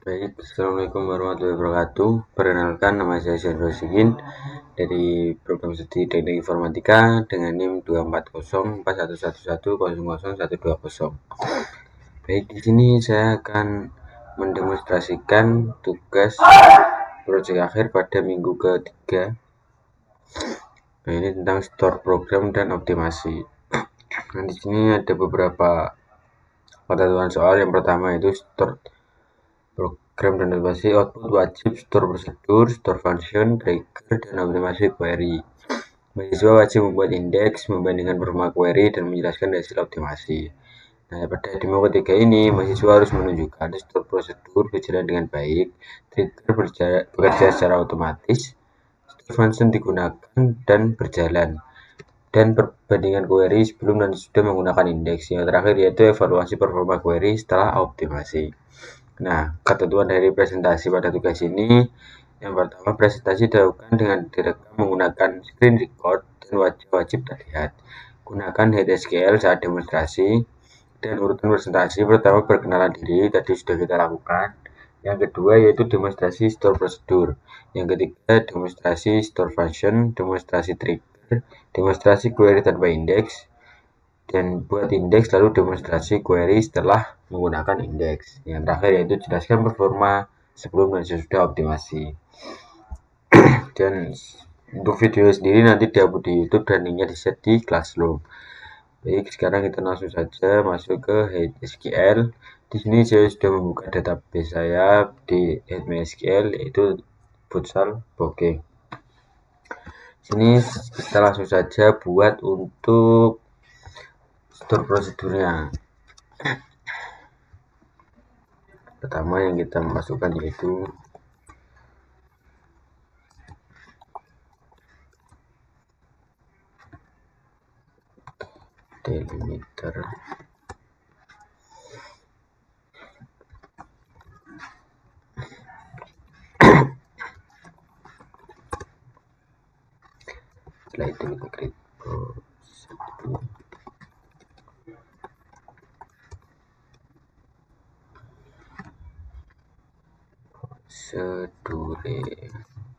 Baik, Assalamualaikum warahmatullahi wabarakatuh. Perkenalkan, nama saya Shendro Sigin dari Program Studi Teknik Informatika dengan NIM 2404111100120. Baik, di sini saya akan mendemonstrasikan tugas proyek akhir pada minggu ketiga. Nah, ini tentang store program dan optimasi. Nah, di sini ada beberapa ketentuan soal. Yang pertama itu store program dan optimasi output wajib store prosedur, store function, trigger, dan optimasi query. Mahasiswa wajib membuat indeks, membandingkan performa query, dan menjelaskan hasil optimasi. Nah, pada demo ketiga ini, mahasiswa harus menunjukkan store prosedur berjalan dengan baik, trigger bekerja secara otomatis, store function digunakan dan berjalan, dan perbandingan query sebelum dan sesudah menggunakan indeks. Yang terakhir yaitu evaluasi performa query setelah optimasi. Nah, ketentuan dari presentasi pada tugas ini, yang pertama, presentasi dilakukan dengan direkam menggunakan screen record dan wajib terlihat. Gunakan HTSCL saat demonstrasi. Dan urutan presentasi pertama perkenalan diri, tadi sudah kita lakukan. Yang kedua yaitu demonstrasi store prosedur. Yang ketiga demonstrasi store function, demonstrasi trigger, demonstrasi query tanpa indeks, dan buat indeks lalu demonstrasi query setelah menggunakan indeks. Yang terakhir yaitu jelaskan performa sebelum dan sesudah optimasi. Dan untuk video sendiri nanti diupload di YouTube dan linknya di-share di Classroom. Baik, sekarang kita langsung saja masuk ke HTML. Di sini saya sudah membuka database saya di MySQL yaitu futsal booking. Sini kita langsung saja buat untuk store prosedurnya. Pertama yang kita masukkan yaitu delimiter. Setelah itu kita klik prosedur.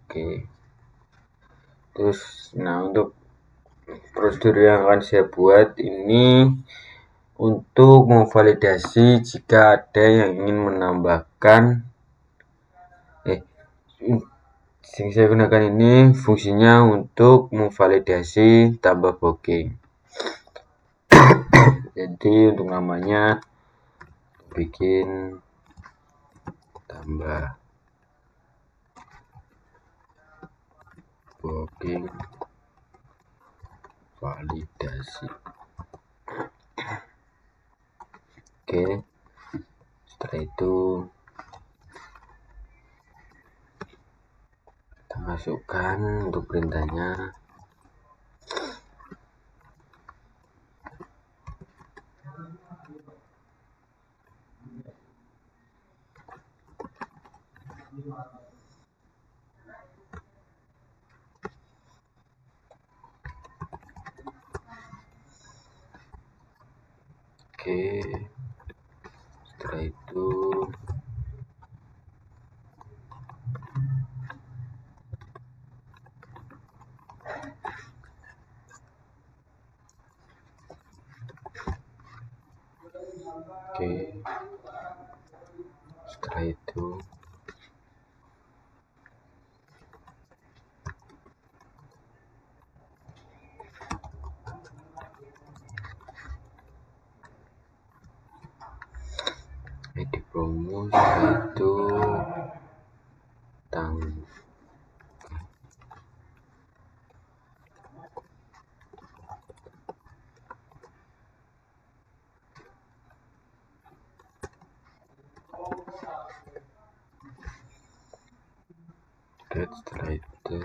Oke. Terus, nah untuk prosedur yang akan saya buat ini untuk memvalidasi jika ada yang ingin menambahkan yang saya gunakan ini fungsinya untuk memvalidasi tambah booking. Jadi untuk namanya bikin tambah booking validasi. Oke, setelah itu kita masukkan untuk perintahnya. Oke, setelah itu edit promo, setelah itu setelah itu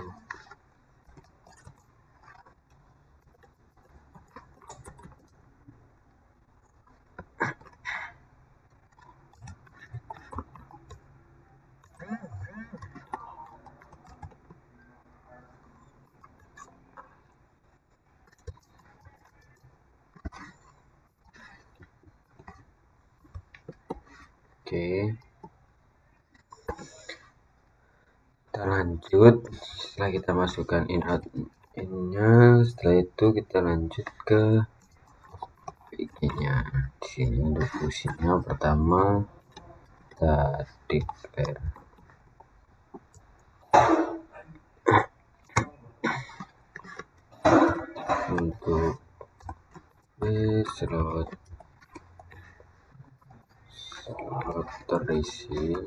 oke. Kita lanjut, setelah kita masukkan in out in-nya, setelah itu kita lanjut ke bikinnya. Di sini untuk fungsinya pertama kita declare untuk slot terisi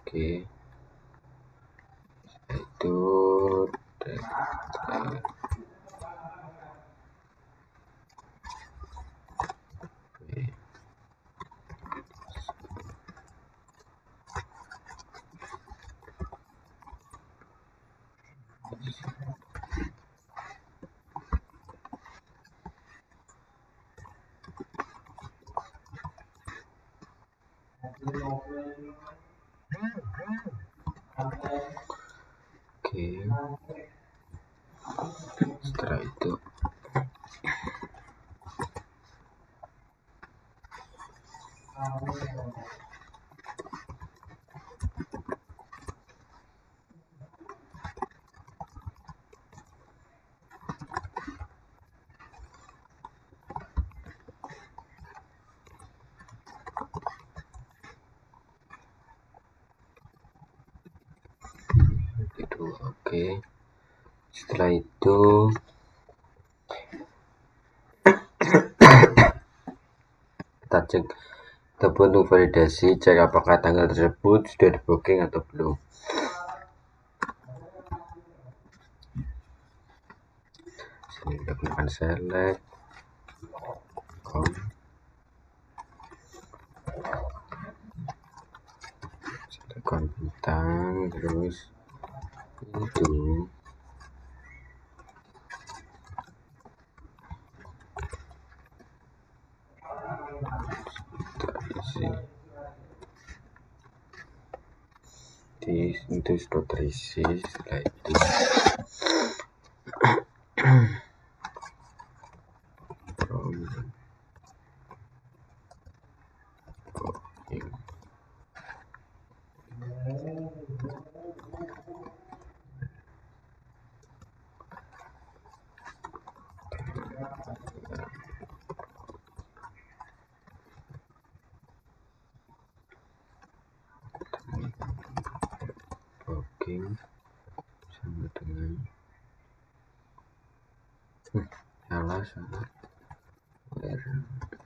oke, itu oke. Setelah itu oke. Setelah itu kita cek, kita butuh validasi, cek apakah tanggal tersebut sudah di booking atau belum. Sini kita gunakan select akun bintang, terus itu itu sudah terisi. Setelah itu booking sama dengan salah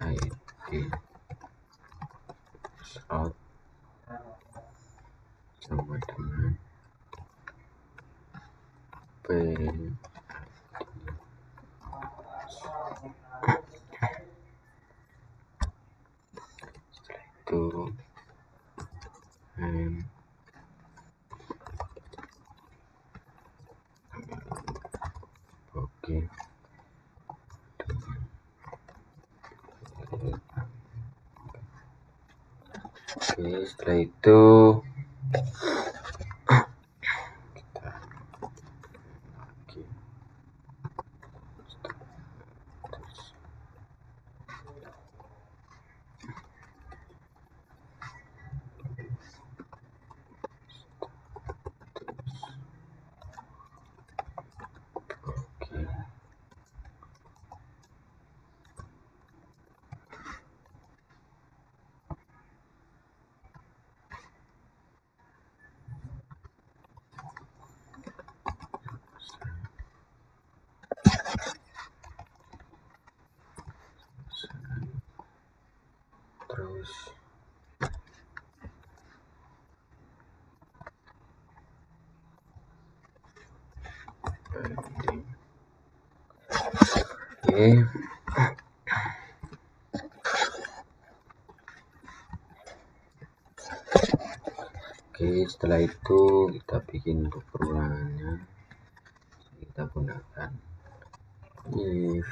ID slot sama dengan P. Setelah itu oke. Oke, setelah itu kita lagi oke. Terus oke. Oke, setelah itu kita bikin untuk perulangannya. Kita gunakan if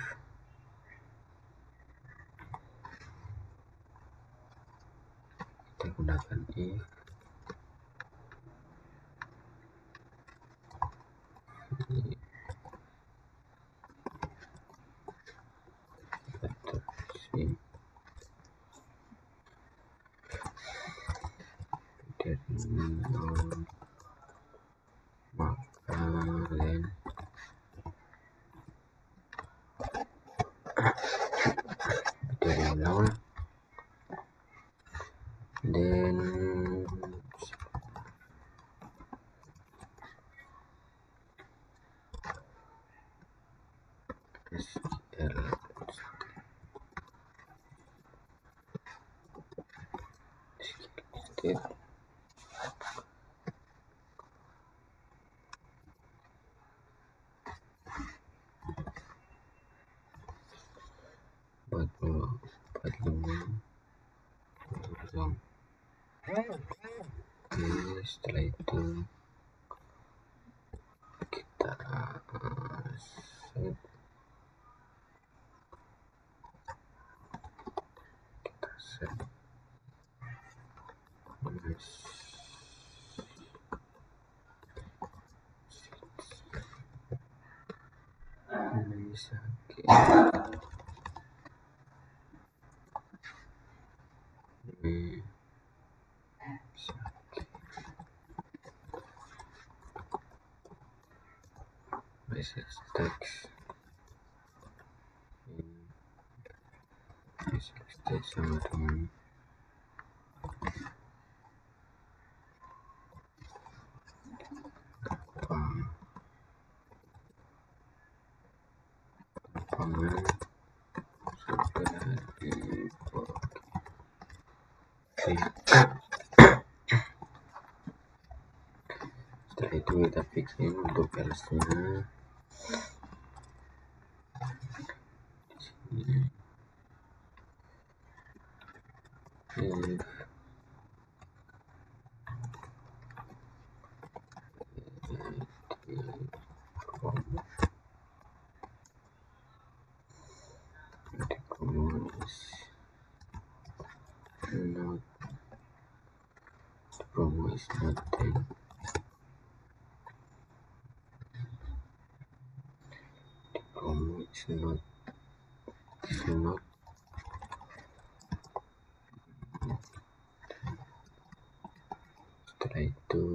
kalian. Dari nol, dan SQL state buat kosong. Oke, setelah itu kita set, message text sama dengan pangan sudah dipakai. Setelah itu kita fixin untuk else-nya. Promo is not 10. Promo is not setelah itu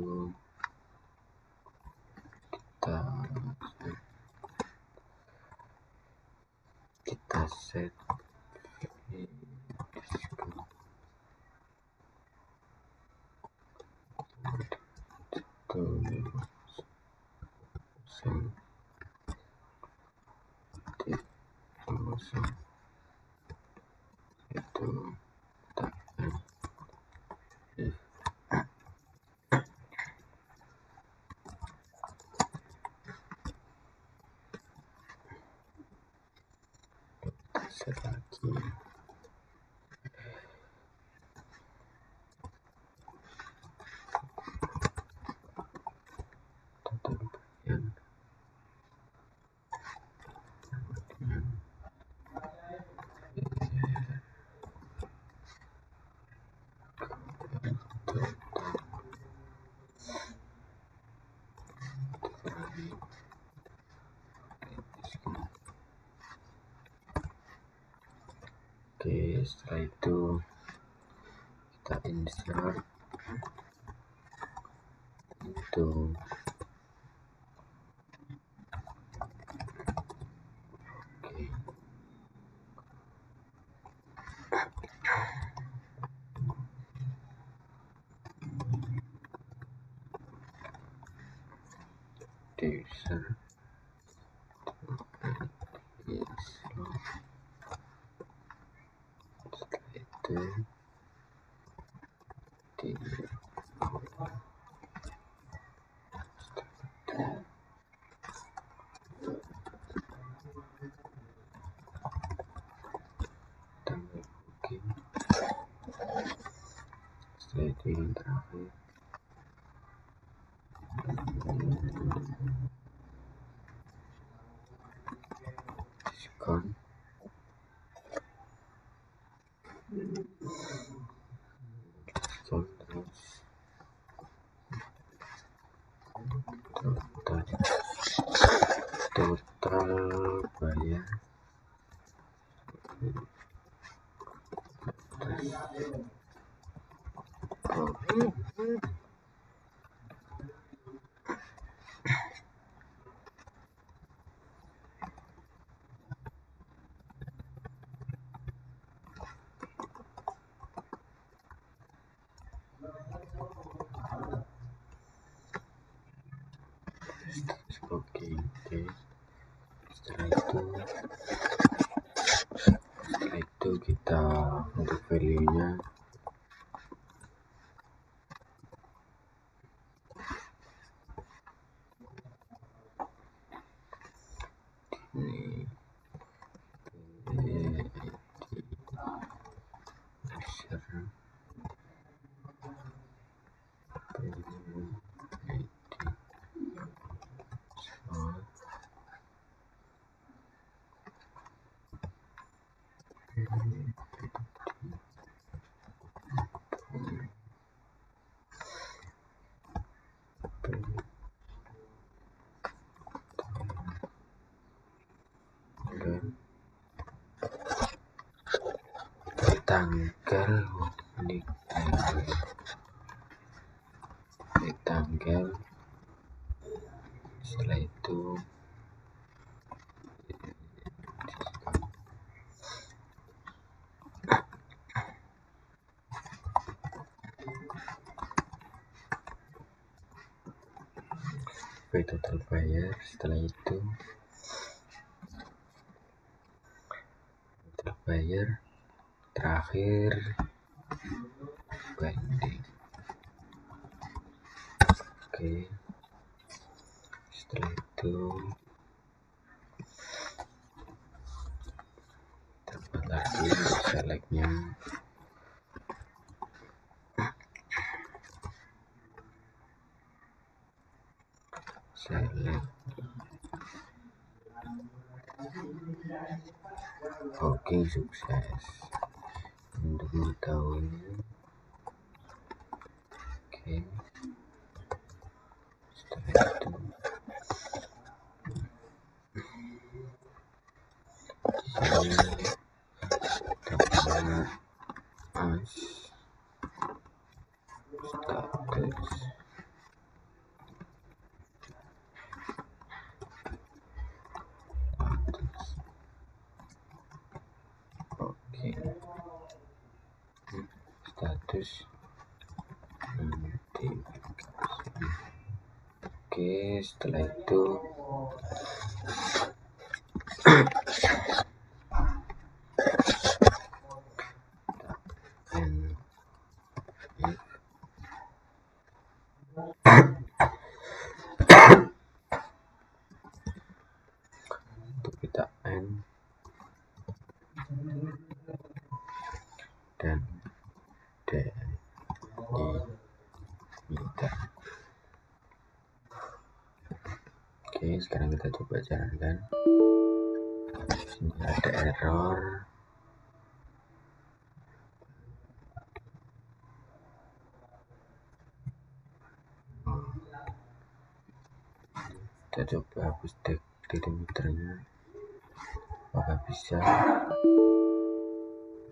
kita set itu set lagi. Oke, setelah itu kita insert itu user setelah itu tanggal booking. Setelah itu yang terakhir diskon. Total bayar Oke, setelah itu kita untuk value nya ini tanggal di tanggal. Setelah itu total buyer. Setelah itu total buyer, terakhir banding. Oke, setelah itu dapat lagi selectnya. Select. Oke, sukses. Untuk mengetahui, oke, setelah itu dapat as status. Oke, status notifikasi. Oke, setelah itu untuk kita end dan delimiter. Oke, sekarang kita coba jalankan. Sini ada error. Kita coba hapus delimiternya. Apakah bisa?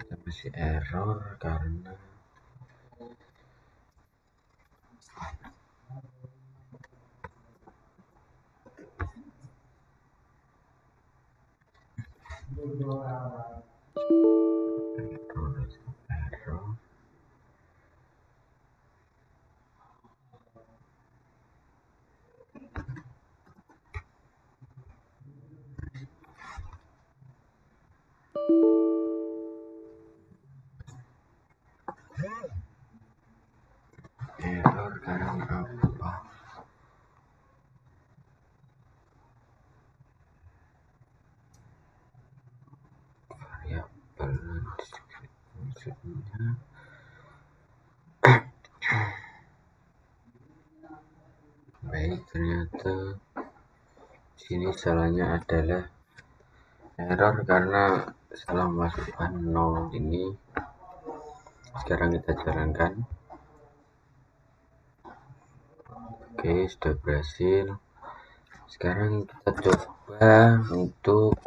Kita masih error karena error. Error karena apa? Variabel maksudnya. Baik, ternyata sini salahnya adalah error karena salah masukkan 0 ini. Sekarang kita jalankan. Oke, sudah berhasil. Sekarang kita coba untuk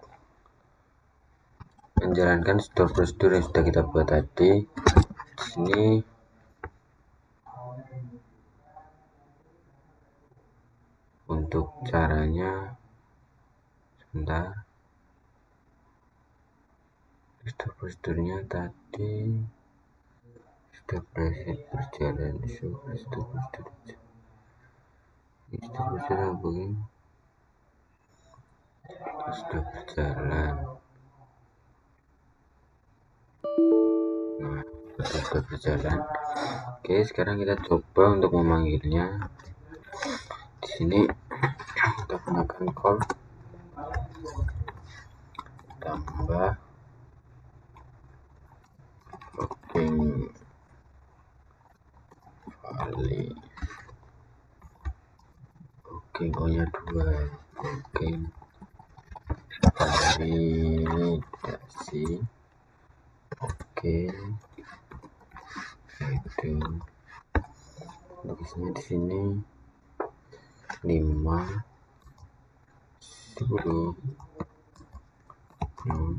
menjalankan store prosedur yang sudah kita buat tadi. Di sini untuk caranya, sebentar, store prosedurnya tadi sudah berhasil berjalan. sudah begini sudah berjalan. Nah, sudah berjalan. Oke, sekarang kita coba untuk memanggilnya. Di sini kita gunakan call tambah booking valid. Booking nya 2. Booking validasi. Oke, itu untuk isinya di sini 5 10 6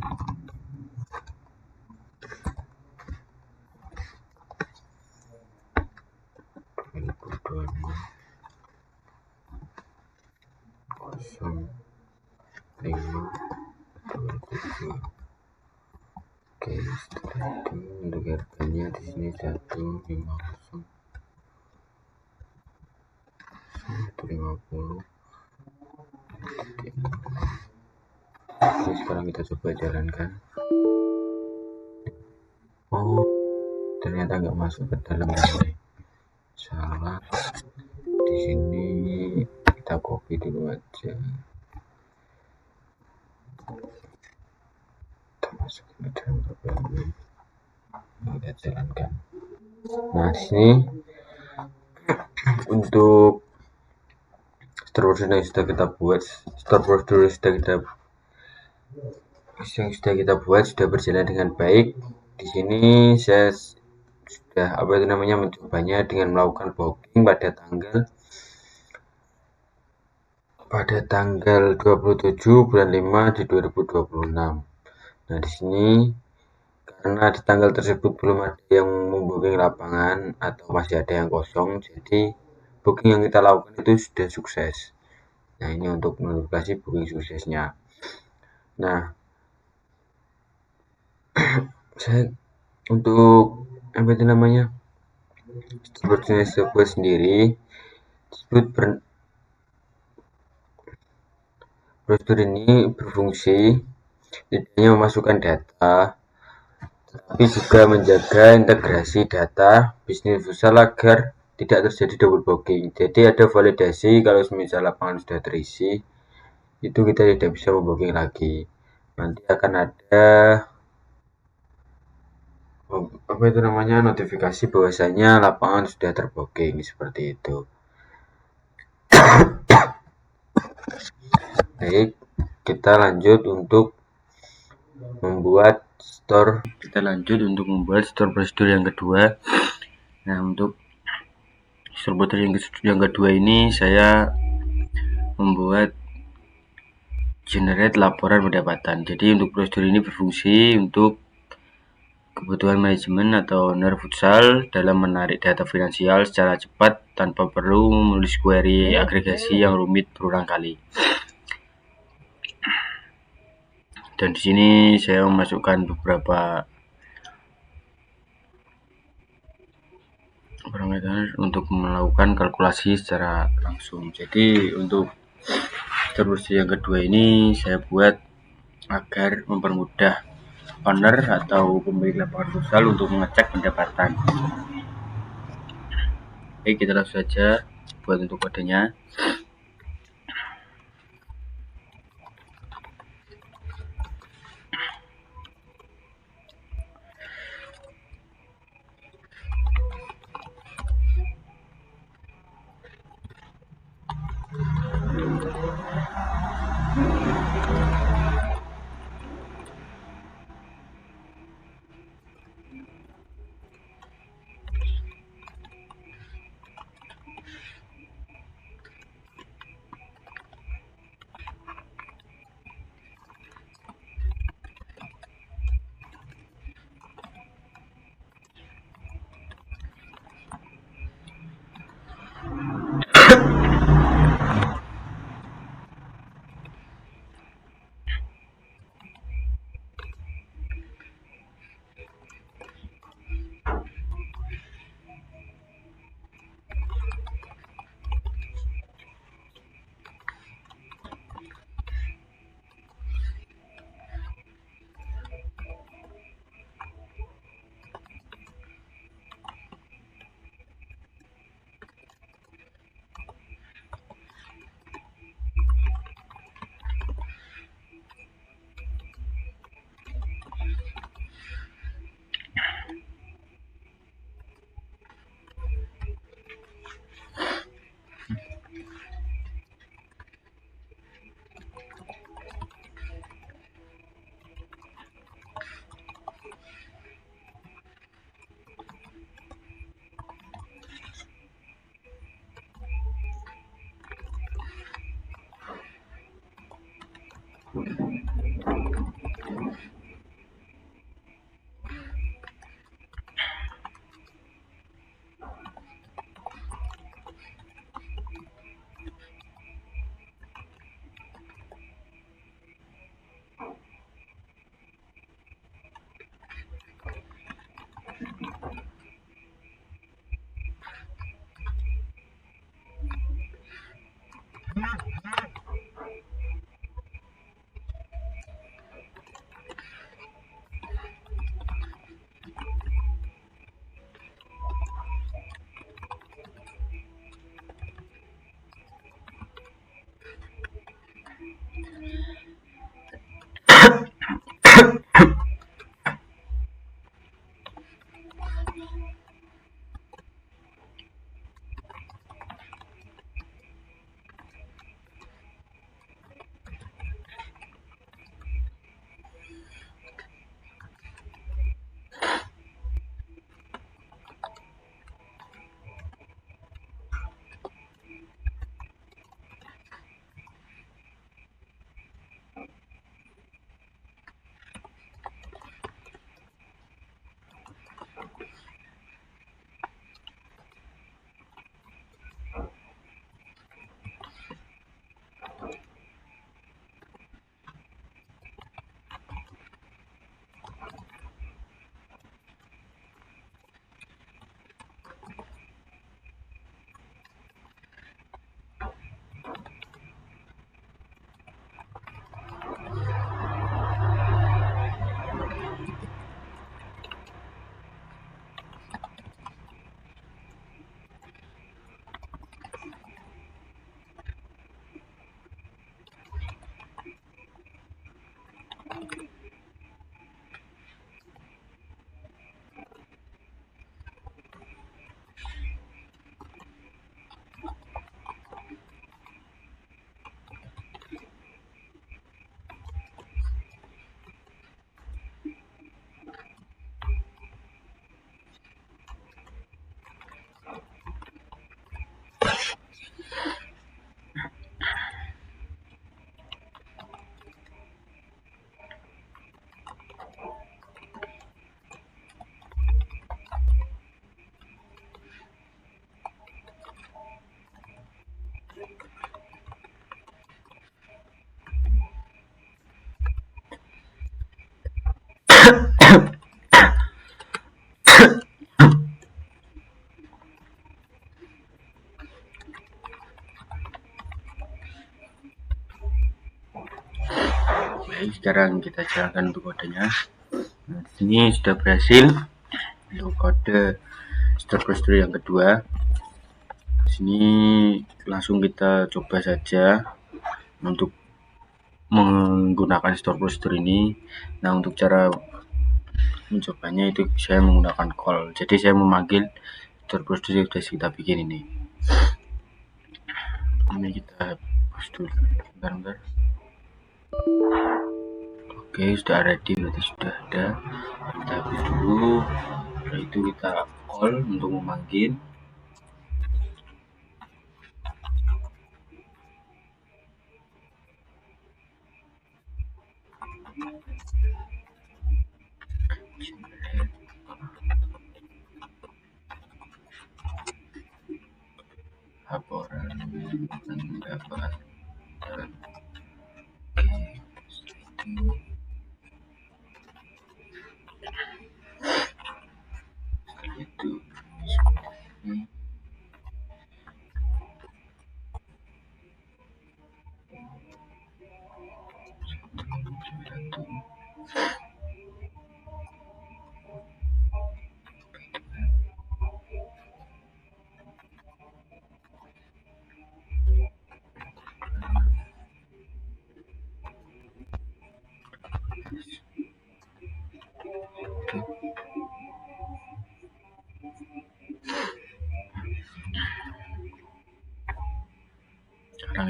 2026 05 27. Oke, setelah itu untuk harganya di sini 150 150. Oke, sekarang kita coba jalankan. Oh, ternyata nggak masuk ke dalam ini. Salah. Di sini kita copy dulu aja. Kita masukin ke dalam program ini. Kita jalankan. Nah, di sini untuk store prosedur yang sudah kita buat, sudah berjalan dengan baik. Di sini saya sudah mencobanya dengan melakukan booking pada tanggal 27 bulan 5 di 2026. Nah, di sini karena di tanggal tersebut belum ada yang membooking lapangan atau masih ada yang kosong, jadi booking yang kita lakukan itu sudah sukses. Nah, ini untuk menentukan booking suksesnya. Nah, saya untuk sebuah sendiri prosedur ini berfungsi tidak hanya memasukkan data, tapi juga menjaga integrasi data bisnis futsal agar tidak terjadi double booking. Jadi ada validasi kalau misal lapangan sudah terisi, itu kita tidak bisa membooking lagi. Nanti akan ada notifikasi bahwasanya lapangan sudah terbooking seperti itu. Baik, kita lanjut untuk membuat store prosedur yang kedua. Nah, untuk store prosedur yang kedua ini saya membuat generate laporan pendapatan. Jadi untuk prosedur ini berfungsi untuk kebutuhan manajemen atau owner futsal dalam menarik data finansial secara cepat tanpa perlu menulis query agregasi yang rumit berulang kali. Dan di sini saya memasukkan beberapa parameter untuk melakukan kalkulasi secara langsung. Jadi untuk prosedur yang kedua ini saya buat agar mempermudah owner atau pemilik lapangan futsal untuk mengecek pendapatan. Oke, kita langsung saja buat untuk kodenya. Baik, sekarang kita jalankan untuk kodenya. Nah, di sini sudah berhasil untuk kode store procedure yang kedua. Di sini langsung kita coba saja untuk menggunakan store procedure ini. Nah, untuk cara mencobanya itu saya menggunakan call. Jadi saya memanggil store procedure yang sudah kita bikin ini. Ini kita hapus dulu. Bentar. Oke, sudah ready, berarti sudah ada. Kita hapus dulu. Setelah itu kita call untuk memanggil. Laporan pendapatan. Setelah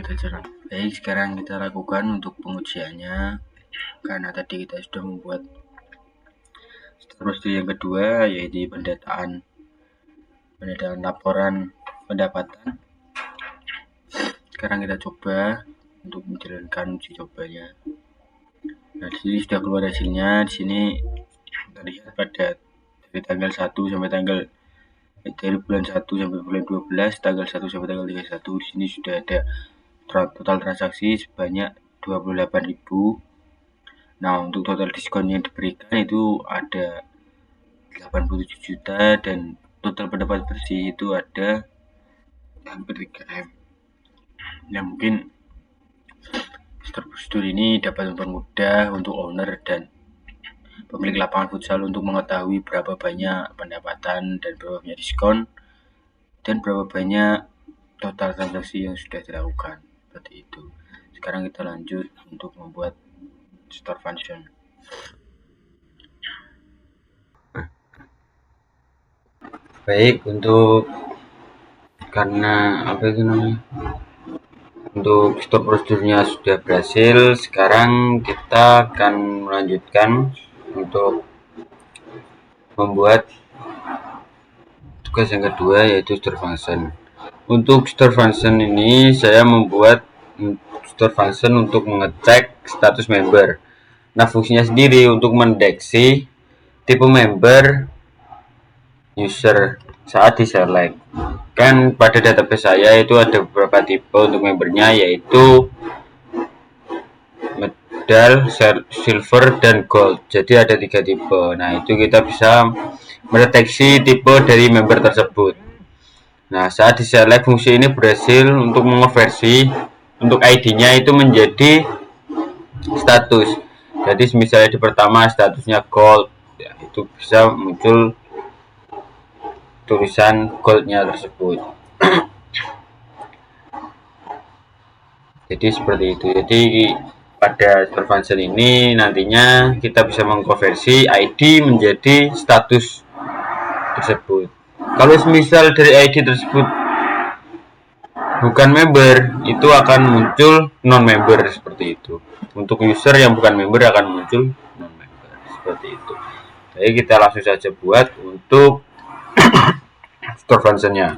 itu ini sekarang kita lakukan untuk pengujiannya, karena tadi kita sudah membuat prosedur yang kedua, yaitu pendataan laporan pendapatan. Sekarang kita coba untuk menjalankan uji cobanya. Nah, di sini sudah keluar hasilnya. Di sini terlihat pada dari tanggal 1 sampai tanggal dari bulan 1 sampai bulan 12, tanggal 1 sampai tanggal 31. Di sini sudah ada total transaksi sebanyak 28.000. Nah, untuk total diskon yang diberikan itu ada 87 juta dan total pendapat bersih itu ada hampir 3M. Ya mungkin prosedur ini dapat mempermudah untuk owner dan pemilik lapangan futsal untuk mengetahui berapa banyak pendapatan dan berapa banyak diskon dan berapa banyak total transaksi yang sudah dilakukan. Seperti itu. Sekarang kita lanjut untuk membuat store function. Baik, karena apa itu namanya? Untuk store prosedurnya sudah berhasil. Sekarang kita akan melanjutkan untuk membuat tugas yang kedua, yaitu store function. Untuk store function ini saya membuat store function untuk mengecek status member. Nah, fungsinya sendiri untuk mendeteksi tipe member user saat diselect. Kan pada database saya itu ada beberapa tipe untuk membernya, yaitu medal, silver, dan gold. Jadi ada 3 tipe. Nah, itu kita bisa mendeteksi tipe dari member tersebut. Nah, saat diselect, fungsi ini berhasil untuk mengonversi untuk ID-nya itu menjadi status. Jadi misalnya di pertama statusnya gold, ya, itu bisa muncul tulisan goldnya tersebut. Jadi seperti itu. Jadi pada store function ini nantinya kita bisa mengkonversi ID menjadi status tersebut. Kalau misal dari ID tersebut bukan member, itu akan muncul non member seperti itu. Untuk user yang bukan member akan muncul non member seperti itu. Jadi kita langsung saja buat untuk store function-nya.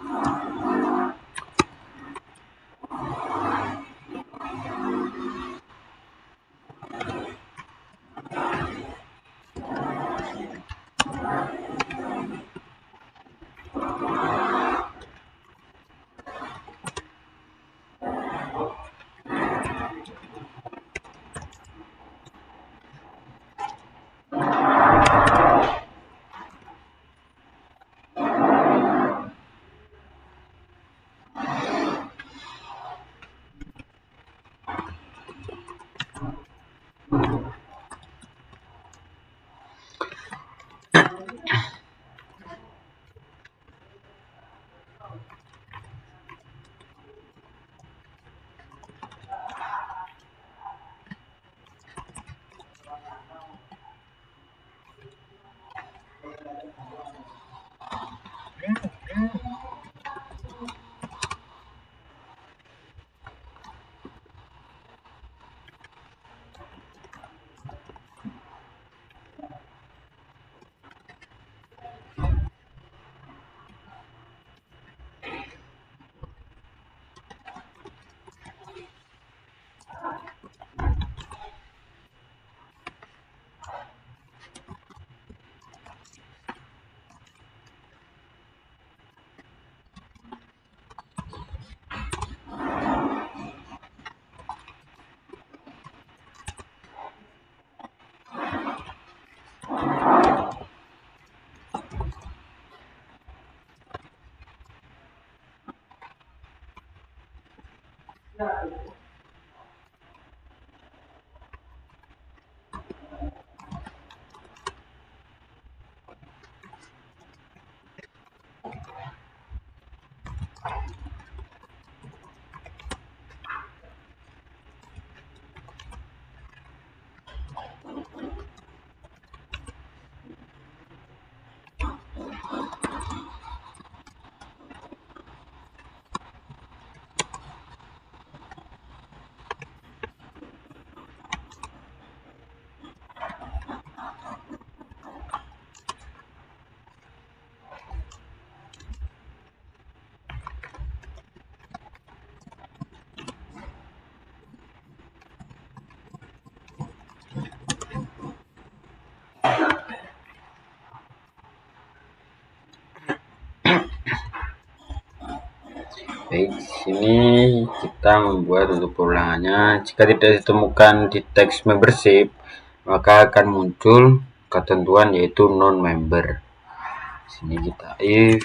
Baik, di sini kita membuat untuk perulangannya. Jika tidak ditemukan di teks membership, maka akan muncul ketentuan yaitu non-member. Di sini kita if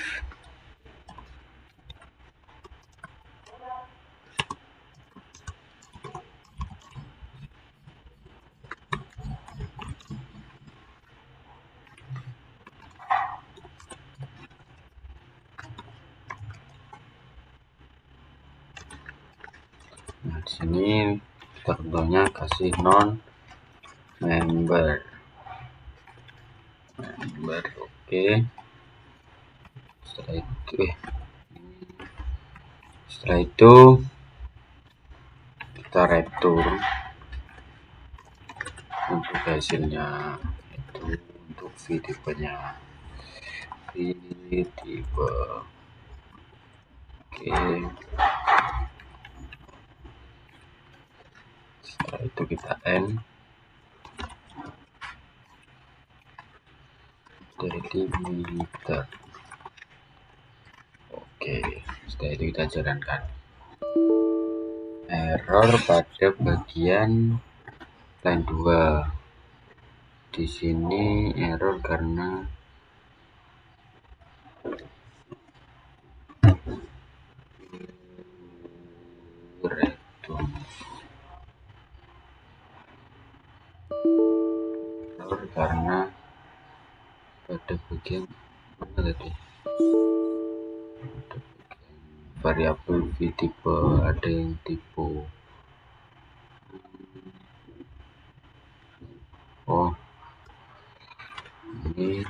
nah, di sini contohnya kasih non-member. Oke. Setelah itu kita return untuk hasilnya, itu untuk tipenya tipe. Oke, setelah itu kita end delimiter. Oke, setelah itu kita jalankan. Error pada bagian line 2. Di sini error karena karena pada bagian mana tadi, variabel v tipe ada yang tipe ini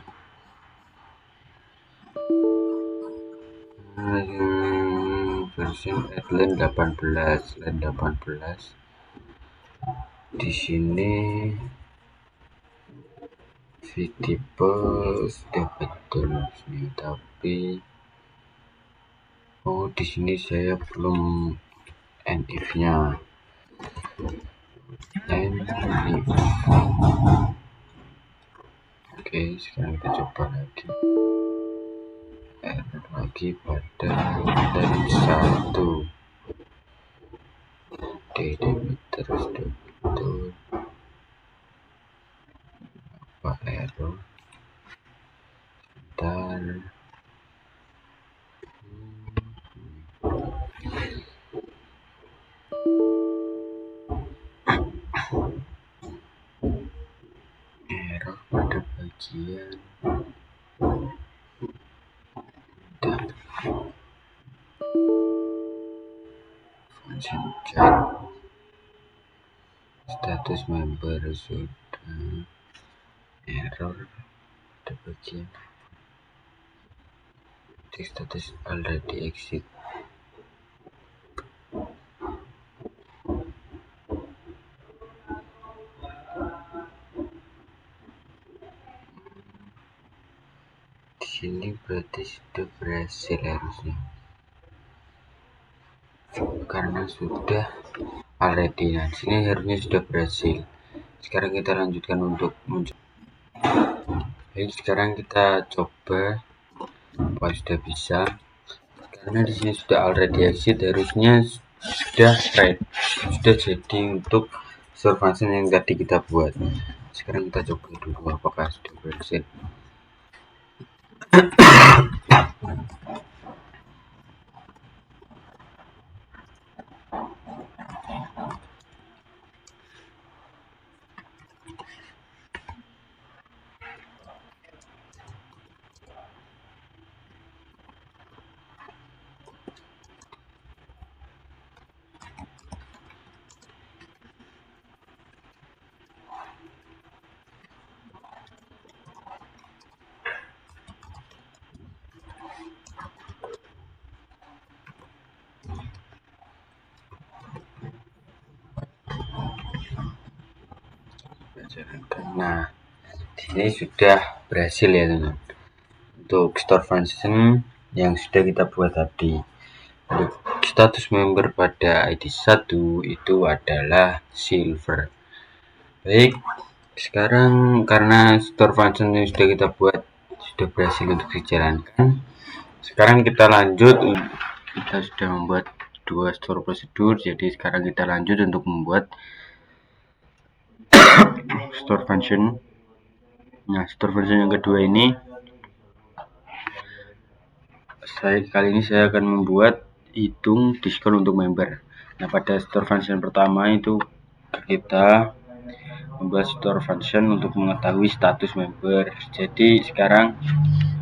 versi line 18 di sini v tipe sudah betul sini, tapi di sini saya belum end if nya. Oke, sekarang kita coba lagi. Error lagi pada line 1. Delimiter sudah betul. Apa error? Sebentar. Error pada bagian function chat status member sudah error pada bagian status already exit. Di sini berarti sudah berhasil harusnya, karena sudah already. Nah, di sini harusnya sudah berhasil. Sekarang kita lanjutkan untuk muncul. Baik, sekarang kita coba apa sudah bisa. Karena di sini sudah already exit, harusnya sudah jadi untuk store function yang tadi kita buat. Sekarang kita coba dulu apakah sudah berhasil. Nah, ini sudah berhasil ya teman-teman, untuk store function yang sudah kita buat tadi. Untuk status member pada ID 1 itu adalah silver. Baik, sekarang karena store function yang sudah kita buat sudah berhasil untuk dijalankan, sekarang kita lanjut kita sudah membuat 2 store prosedur, jadi sekarang kita lanjut untuk membuat store function. Nah, store function yang kedua ini kali ini saya akan membuat hitung diskon untuk member. Nah, pada store function pertama itu kita membuat store function untuk mengetahui status member. Jadi sekarang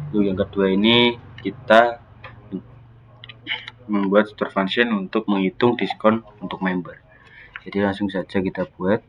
untuk yang kedua ini kita membuat store function untuk menghitung diskon untuk member. Jadi langsung saja kita buat.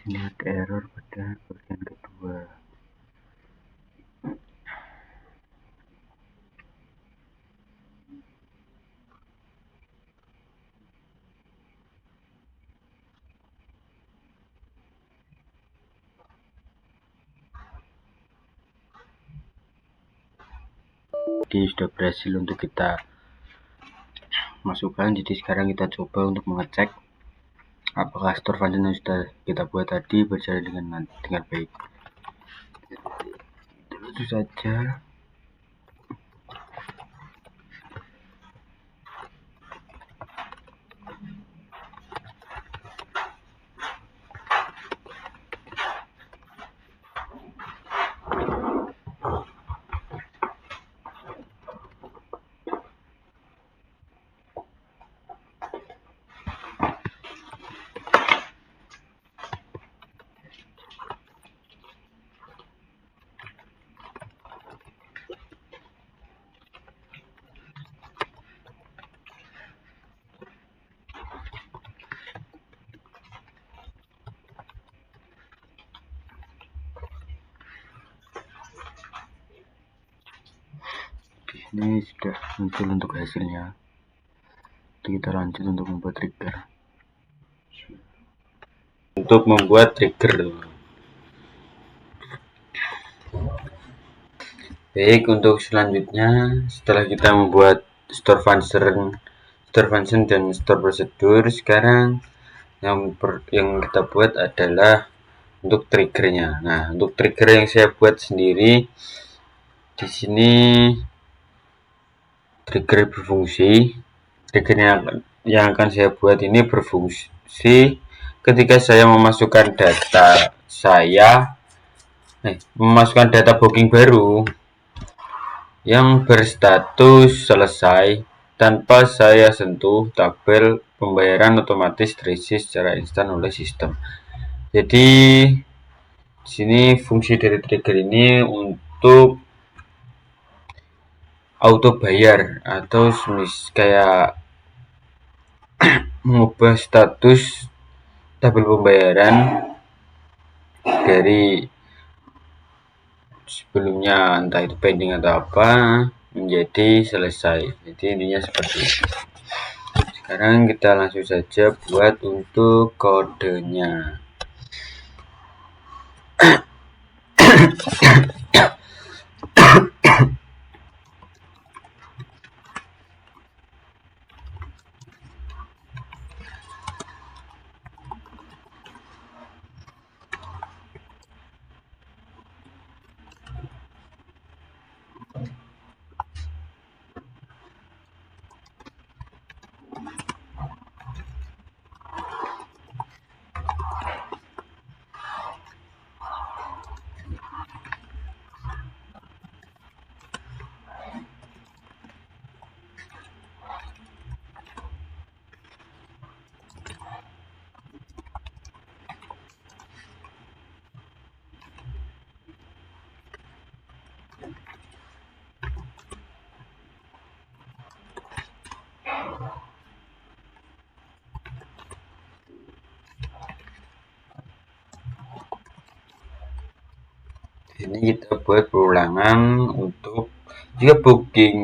Ini ada error pada bagian kedua. Jadi sudah berhasil untuk kita masukkan. Jadi sekarang kita coba untuk mengecek apakah store function yang sudah kita buat tadi berjalan dengan baik. Itu saja. Ini sudah muncul untuk hasilnya. Kita lanjut untuk membuat trigger. Baik, untuk selanjutnya setelah kita membuat store function dan store prosedur, sekarang yang kita buat adalah untuk triggernya. Nah, untuk trigger yang saya buat sendiri di sini trigger berfungsi. Trigger yang akan saya buat ini berfungsi ketika saya memasukkan data booking baru yang berstatus selesai tanpa saya sentuh tabel pembayaran otomatis terisi secara instan oleh sistem. Jadi di sini fungsi dari trigger ini untuk auto bayar atau kayak mengubah status tabel pembayaran dari sebelumnya entah itu pending atau apa menjadi selesai. Jadi intinya seperti itu. Sekarang kita langsung saja buat untuk kodenya. Ini kita buat perulangan untuk jika booking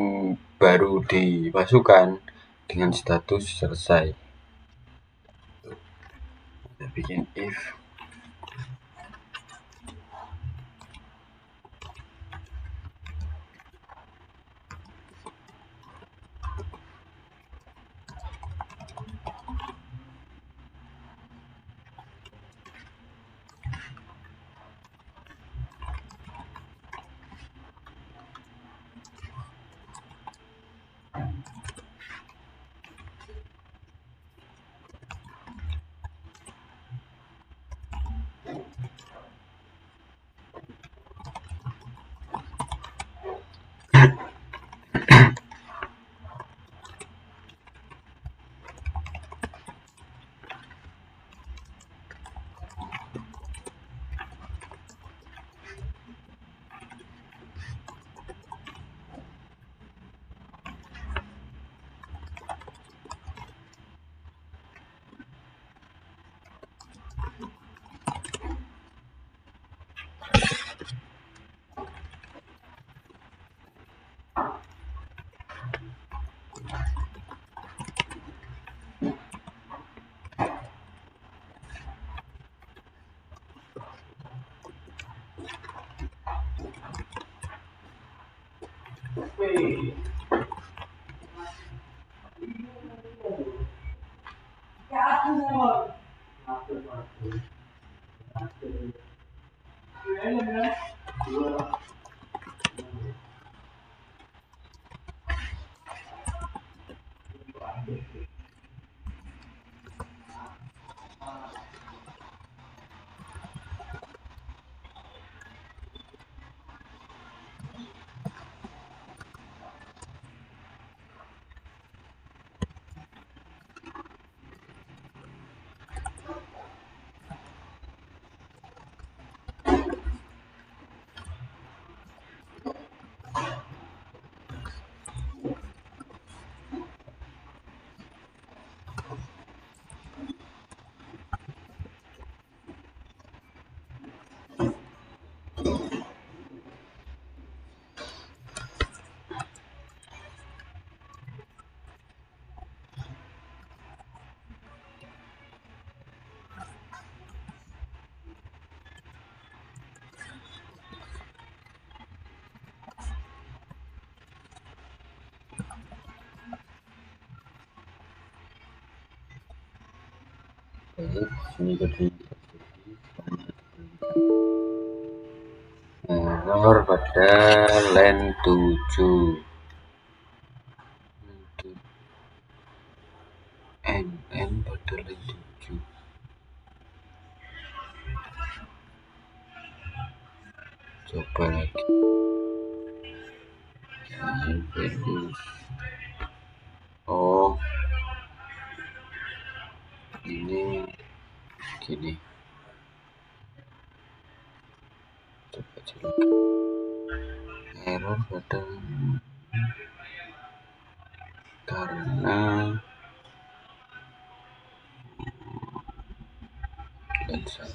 baru dimasukkan dengan status selesai. Kita bikin if Baik, sini tadi error pada line 7 NN pada line 7. Coba lagi. Oh, ini gini. Coba cek. Error pada karena line 1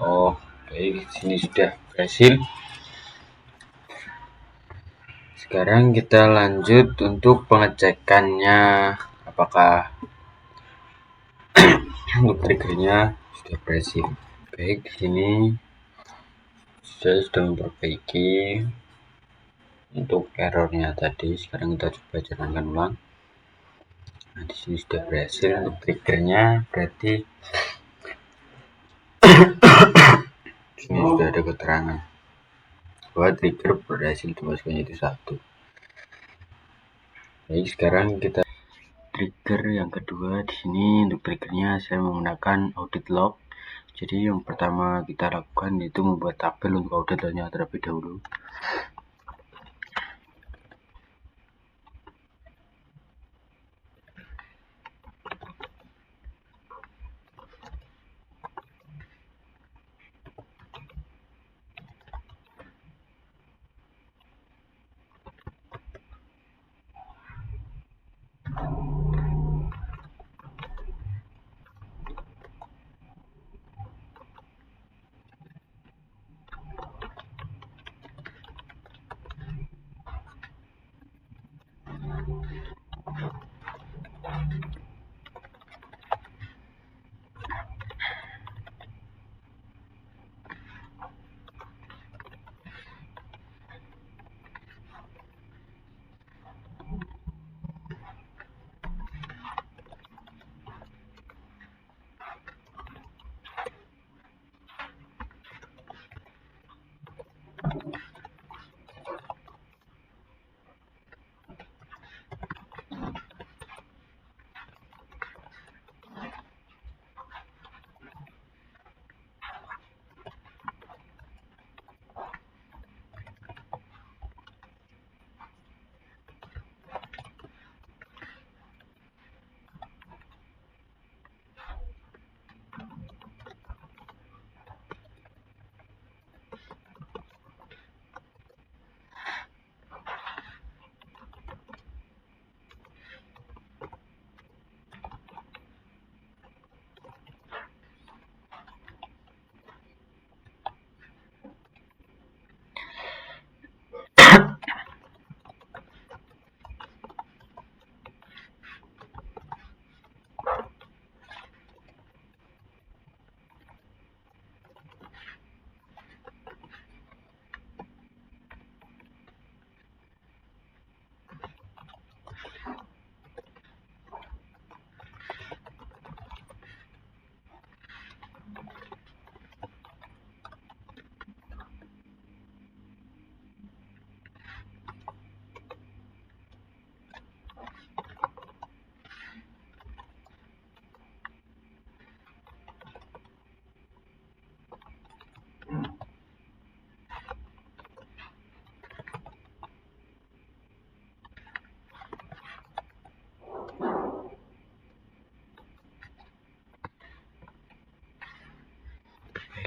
Oh, baik, sini sudah berhasil. Sekarang kita lanjut untuk pengecekannya, apakah untuk triggernya sudah berhasil. Baik, di sini saya sudah memperbaiki untuk errornya tadi. Sekarang kita coba jalankan ulang. Nah, di sini sudah berhasil untuk triggernya, berarti di sini sudah ada keterangan bahwa trigger berhasil dimasukkan itu 1. Baik, sekarang kita trigger yang kedua. Di sini untuk triggernya saya menggunakan audit log. Jadi yang pertama kita lakukan itu membuat tabel untuk audit lognya terlebih dahulu.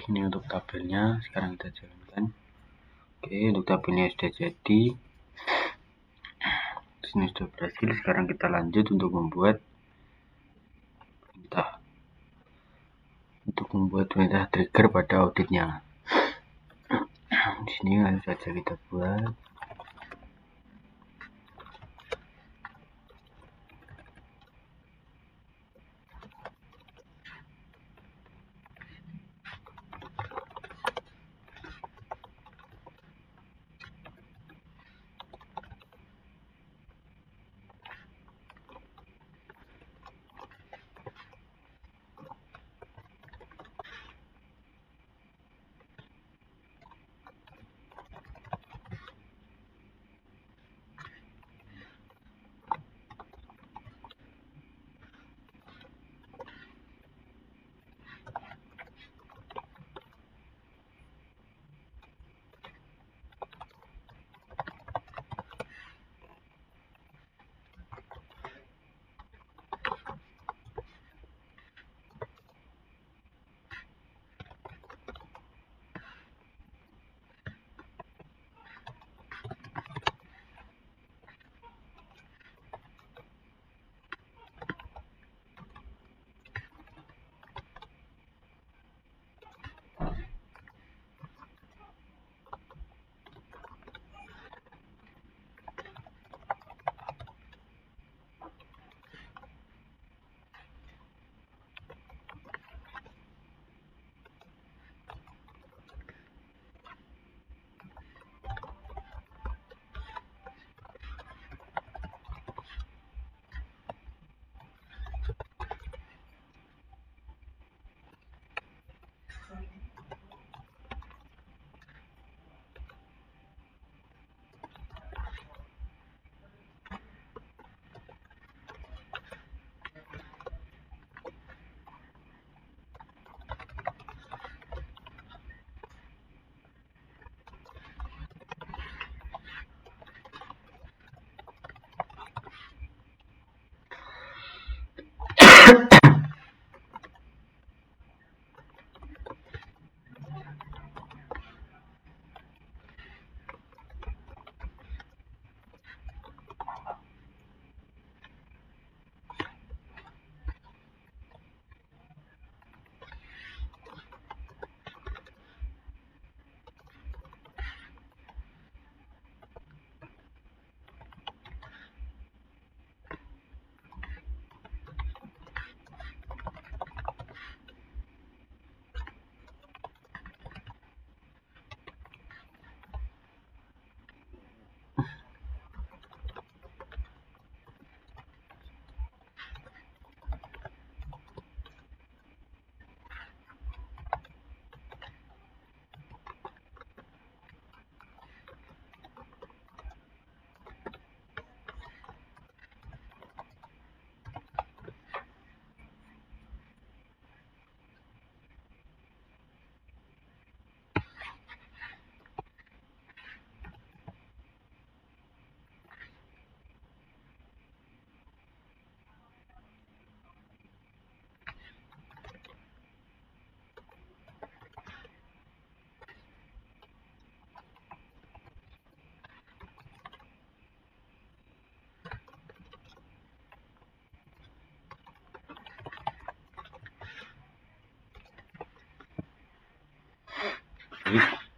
Ini untuk tabelnya, sekarang kita jalankan. Oke, untuk tabelnya sudah jadi. Sini sudah berhasil. Sekarang kita lanjut untuk membuat perintah. Untuk membuat perintah trigger pada auditnya. Di sini langsung saja kita buat.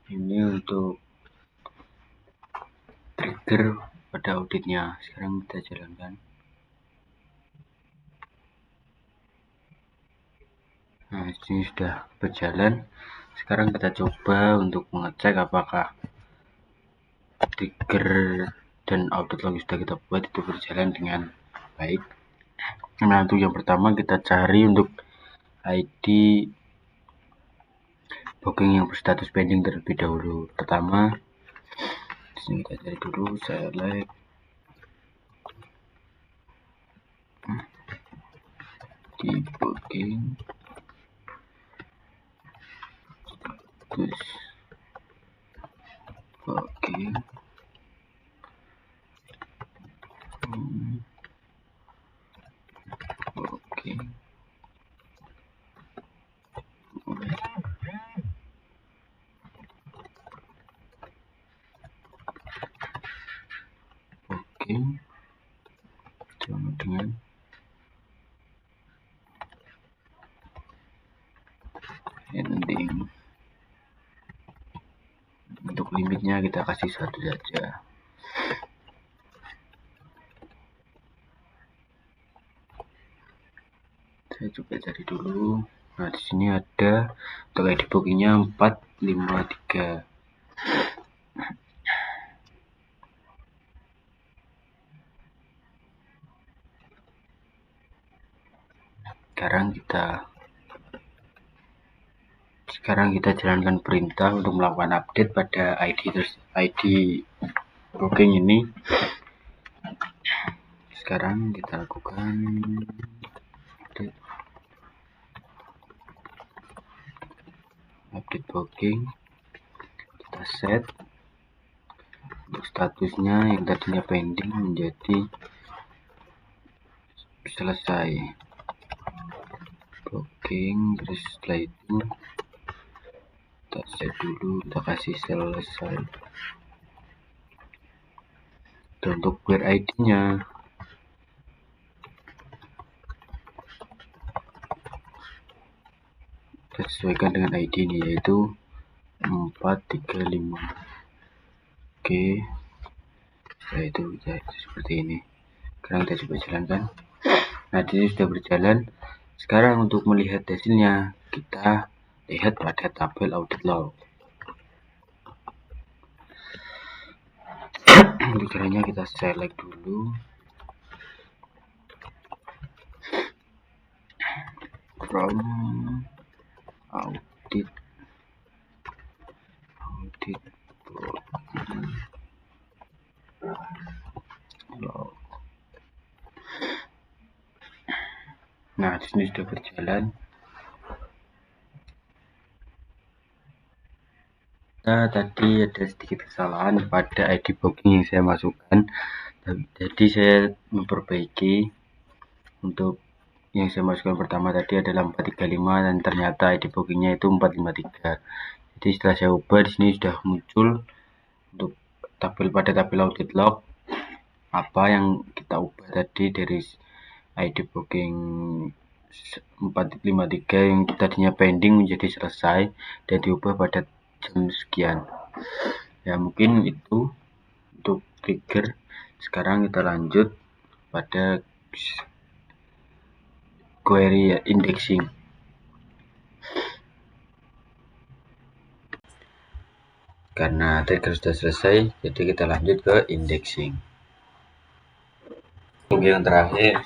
Ini untuk trigger pada auditnya. Sekarang kita jalankan. Nah, ini sudah berjalan. Sekarang kita coba untuk mengecek apakah trigger dan audit log sudah kita buat itu berjalan dengan baik. Nah, untuk yang pertama kita cari untuk ID booking yang berstatus pending terlebih dahulu. Pertama, di sini kita cari dulu select di booking status booking booking Caranya kita kasih satu saja. Saya coba cari dulu. Nah, di sini ada untuk ID bookingnya 453. Sekarang kita jalankan perintah untuk melakukan update pada ID booking ini. Sekarang kita lakukan update booking. Kita set untuk statusnya yang tadinya pending menjadi selesai booking. Terus setelah itu kita set dulu, kita kasih selesai. Dan untuk query ID-nya kita sesuaikan dengan ID ini, yaitu 435. Oke, setelah itu kita seperti ini. Sekarang kita coba jalankan. Nah, ini sudah berjalan. Sekarang untuk melihat hasilnya, kita lihat pada tabel audit log. Untuk caranya kita select dulu from audit log. Nah, di sini sudah berjalan. Nah, tadi ada sedikit kesalahan pada ID booking yang saya masukkan. Jadi saya memperbaiki. Untuk yang saya masukkan pertama tadi adalah 435 dan ternyata ID bookingnya itu 453. Jadi setelah saya ubah, di sini sudah muncul untuk pada tabel audit log apa yang kita ubah tadi dari ID booking 453 yang tadinya pending menjadi selesai dan diubah pada jam sekian. Ya, mungkin itu untuk trigger. Sekarang kita lanjut pada query indexing. Karena trigger sudah selesai, jadi kita lanjut ke indexing. Untuk yang terakhir,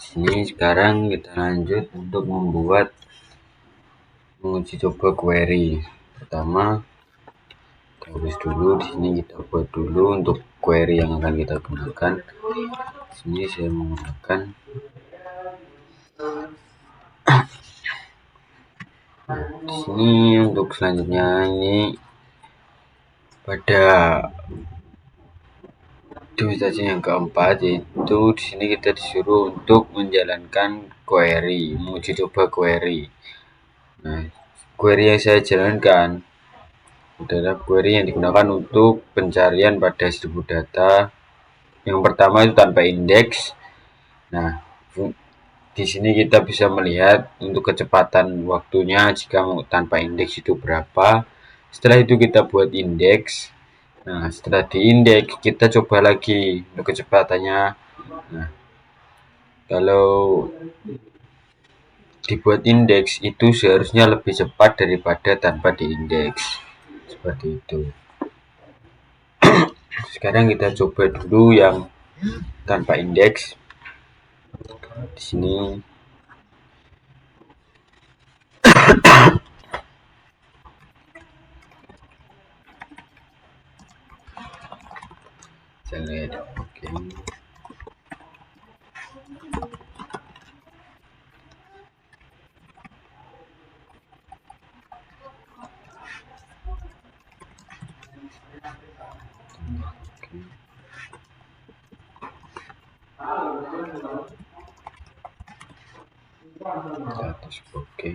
di sini sekarang kita lanjut untuk menguji coba query. Pertama, kita tulis dulu. Di sini kita buat dulu untuk query yang akan kita gunakan. Di sini saya menggunakan di sini untuk selanjutnya ini pada administrasi yang keempat, yaitu di sini kita disuruh untuk menjalankan query, menguji coba query. Nah, query yang saya jalankan adalah query yang digunakan untuk pencarian pada 1000 data. Yang pertama itu tanpa indeks. Nah, di sini kita bisa melihat untuk kecepatan waktunya jika tanpa indeks itu berapa. Setelah itu kita buat indeks. Nah, setelah diindeks kita coba lagi untuk kecepatannya. Nah, kalau dibuat indeks itu seharusnya lebih cepat daripada tanpa diindeks. Seperti itu. Sekarang kita coba dulu yang tanpa indeks. Di sini saya lihat. Oke. Status oke.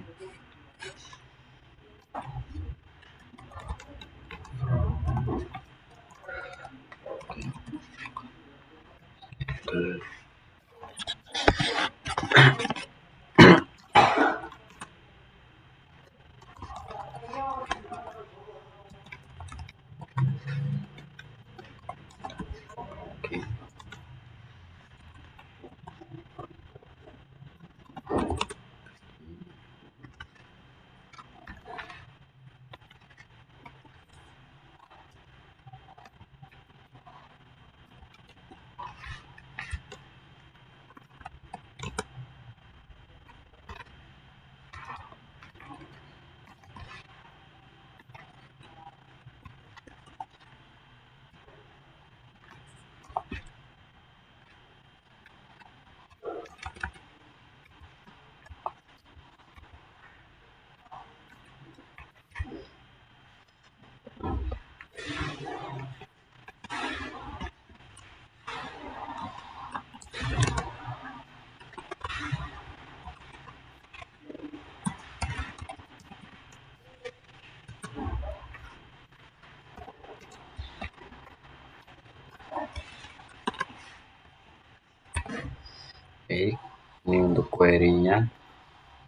Oke, ini untuk query-nya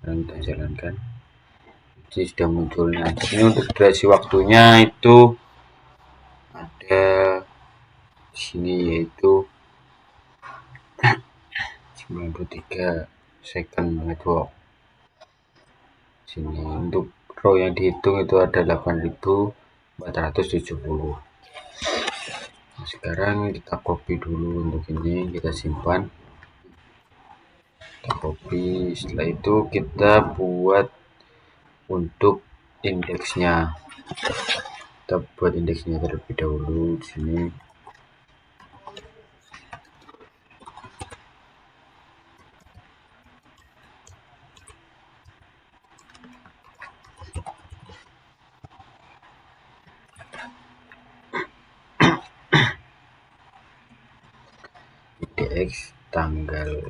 yang kita jalankan. Jadi sudah munculnya. Ini untuk durasi waktunya itu ada di sini, yaitu 93 second network. Sini untuk row yang dihitung itu ada 8.470. Nah, sekarang kita copy dulu untuk ini, kita simpan, kita copy. Setelah itu kita buat untuk indeksnya. Kita buat indeksnya terlebih dahulu di sini. Indeks tanggal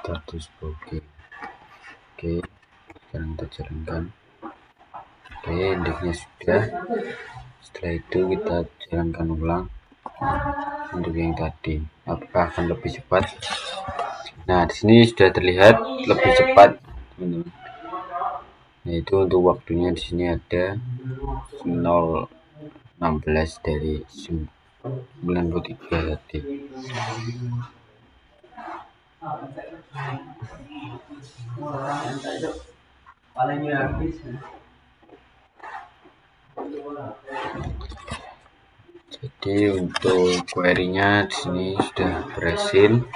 status booking. Oke, sekarang kita jalankan. Oke, indeksnya sudah. Setelah itu kita jalankan ulang untuk yang tadi. Apakah akan lebih cepat? Nah, di sini sudah terlihat lebih cepat, teman-teman. Yaitu untuk waktunya di sini ada 0,16 dari 93 tadi. Jadi untuk query-nya di sini sudah berhasil.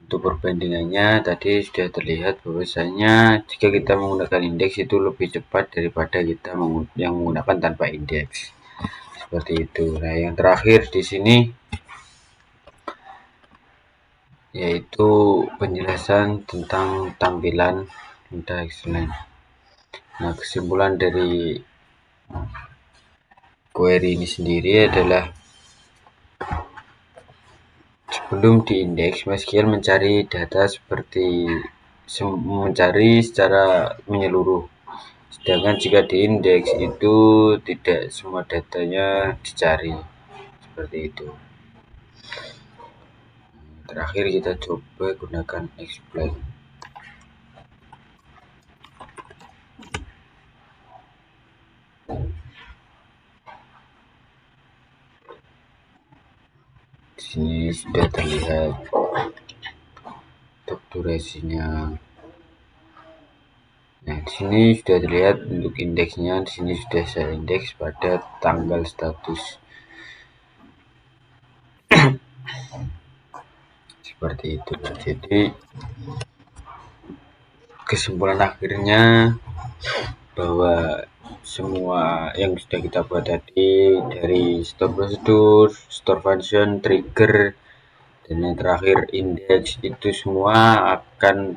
Untuk perbandingannya tadi sudah terlihat bahwasanya jika kita menggunakan indeks itu lebih cepat daripada kita yang menggunakan tanpa indeks. Seperti itu. Nah, yang terakhir di sini yaitu penjelasan tentang tampilan data excellent. Nah, kesimpulan dari query ini sendiri adalah sebelum diindeks, MySQL mencari data seperti mencari secara menyeluruh. Sedangkan jika diindeks itu tidak semua datanya dicari. Seperti itu. Terakhir kita coba gunakan exploit. Di sini sudah terlihat untuk durasinya. Nah, di sini sudah terlihat untuk indeksnya. Di sini sudah saya indeks pada tanggal status. Seperti itu. Jadi kesimpulan akhirnya bahwa semua yang sudah kita buat tadi, dari store prosedur, store function, trigger, dan yang terakhir index, itu semua akan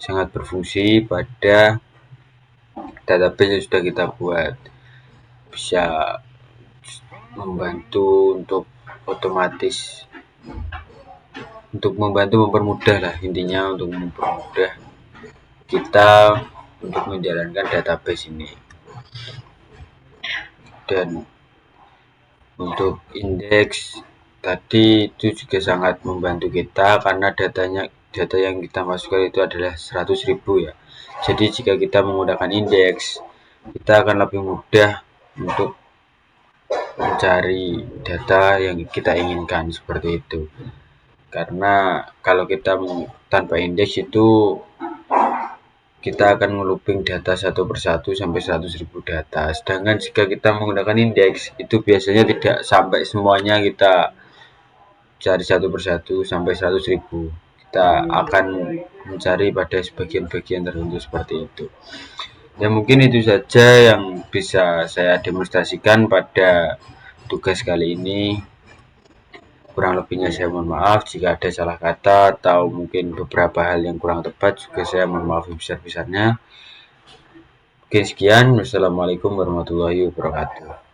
sangat berfungsi pada database yang sudah kita buat. Bisa membantu untuk otomatis untuk membantu mempermudah lah, intinya untuk mempermudah kita untuk menjalankan database ini. Dan untuk indeks tadi itu juga sangat membantu kita karena data yang kita masukkan itu adalah 100.000 ya. Jadi jika kita menggunakan indeks, kita akan lebih mudah untuk mencari data yang kita inginkan seperti itu. Karena kalau kita tanpa indeks itu kita akan ngeluping data satu persatu sampai 100.000 data. Sedangkan jika kita menggunakan indeks itu biasanya tidak sampai semuanya kita cari satu persatu sampai 100.000. Kita akan mencari pada sebagian-bagian tertentu seperti itu. Ya mungkin itu saja yang bisa saya demonstrasikan pada tugas kali ini. Kurang lebihnya saya mohon maaf jika ada salah kata atau mungkin beberapa hal yang kurang tepat juga saya mohon maaf sebesar-besarnya. Oke sekian, wassalamualaikum warahmatullahi wabarakatuh.